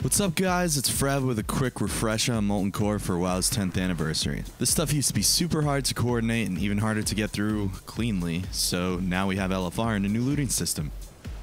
What's up guys, it's Fred with a quick refresher on Molten Core for WoW's 10th anniversary. This stuff used to be super hard to coordinate and even harder to get through cleanly, so now we have LFR and a new looting system.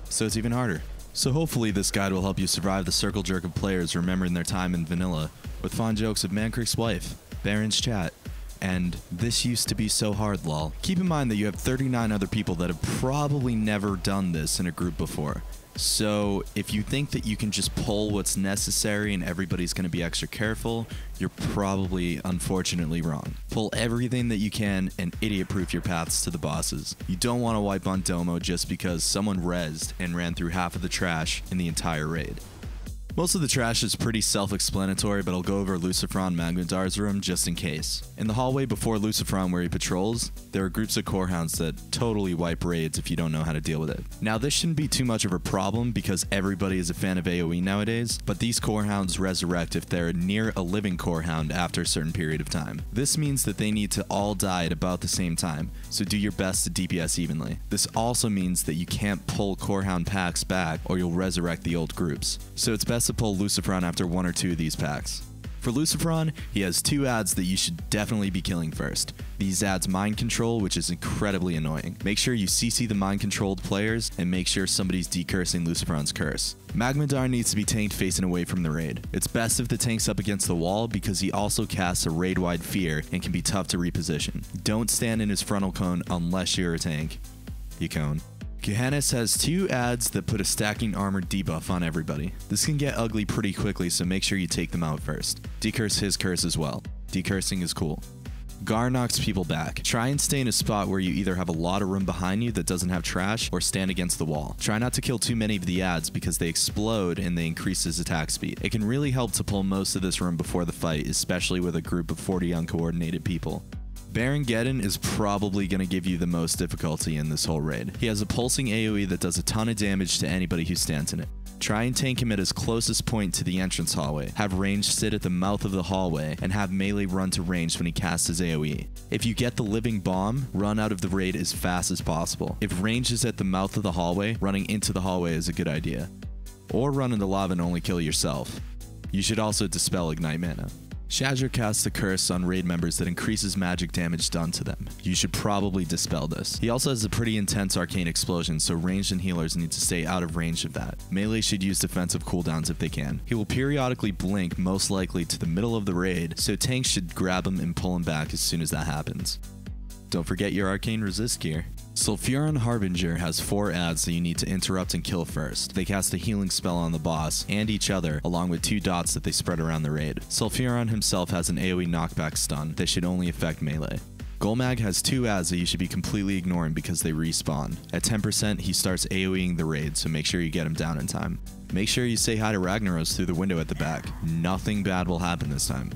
So it's even harder. So hopefully this guide will help you survive the circle jerk of players remembering their time in vanilla, with fond jokes of Mancreek's wife, Baron's chat, and this used to be so hard lol. Keep in mind that you have 39 other people that have probably never done this in a group before. So if you think that you can just pull what's necessary and everybody's going to be extra careful, you're probably unfortunately wrong. Pull everything that you can and idiot-proof your paths to the bosses. You don't want to wipe on Domo just because someone rezzed and ran through half of the trash in the entire raid. Most of the trash is pretty self-explanatory, but I'll go over Lucifron Magmadar's room just in case. In the hallway before Lucifron where he patrols, there are groups of corehounds that totally wipe raids if you don't know how to deal with it. Now this shouldn't be too much of a problem because everybody is a fan of AoE nowadays, but these corehounds resurrect if they're near a living corehound after a certain period of time. This means that they need to all die at about the same time, so do your best to DPS evenly. This also means that you can't pull corehound packs back or you'll resurrect the old groups. So it's best to pull Lucifron after one or two of these packs. For Lucifron, he has two ads that you should definitely be killing first. These ads mind control, which is incredibly annoying. Make sure you CC the mind controlled players and make sure somebody's decursing Lucifron's curse. Magmadar needs to be tanked facing away from the raid. It's best if the tank's up against the wall because he also casts a raid-wide fear and can be tough to reposition. Don't stand in his frontal cone unless you're a tank. You cone. Gehennas has two ads that put a stacking armor debuff on everybody. This can get ugly pretty quickly, so make sure you take them out first. Decurse his curse as well. Decursing is cool. Garr knocks people back. Try and stay in a spot where you either have a lot of room behind you that doesn't have trash or stand against the wall. Try not to kill too many of the ads because they explode and they increase his attack speed. It can really help to pull most of this room before the fight, especially with a group of 40 uncoordinated people. Baron Geddon is probably going to give you the most difficulty in this whole raid. He has a pulsing AoE that does a ton of damage to anybody who stands in it. Try and tank him at his closest point to the entrance hallway. Have range sit at the mouth of the hallway, and have melee run to range when he casts his AoE. If you get the living bomb, run out of the raid as fast as possible. If range is at the mouth of the hallway, running into the hallway is a good idea. Or run into lava and only kill yourself. You should also dispel ignite mana. Shazzrah casts a curse on raid members that increases magic damage done to them. You should probably dispel this. He also has a pretty intense arcane explosion, so ranged and healers need to stay out of range of that. Melee should use defensive cooldowns if they can. He will periodically blink, most likely to the middle of the raid, so tanks should grab him and pull him back as soon as that happens. Don't forget your arcane resist gear. Sulfuron Harbinger has 4 ads that you need to interrupt and kill first. They cast a healing spell on the boss and each other, along with 2 dots that they spread around the raid. Sulfuron himself has an AoE knockback stun that should only affect melee. Golemagg has 2 ads that you should be completely ignoring because they respawn. At 10%, he starts AoEing the raid, so make sure you get him down in time. Make sure you say hi to Ragnaros through the window at the back. Nothing bad will happen this time.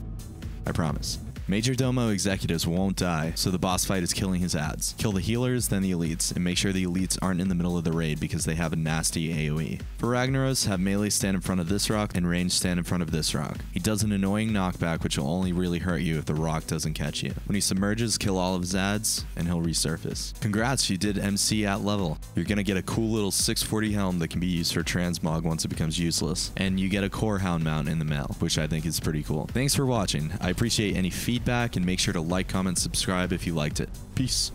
I promise. Majordomo Executus won't die, so the boss fight is killing his ads. Kill the healers, then the elites, and make sure the elites aren't in the middle of the raid because they have a nasty AoE. For Ragnaros, have melee stand in front of this rock and range stand in front of this rock. He does an annoying knockback which will only really hurt you if the rock doesn't catch you. When he submerges, kill all of his ads, and he'll resurface. Congrats, you did MC at level. You're gonna get a cool little 640 helm that can be used for transmog once it becomes useless. And you get a corehound mount in the mail, which I think is pretty cool. Thanks for watching. I appreciate any feedback and make sure to like, comment, subscribe if you liked it. Peace.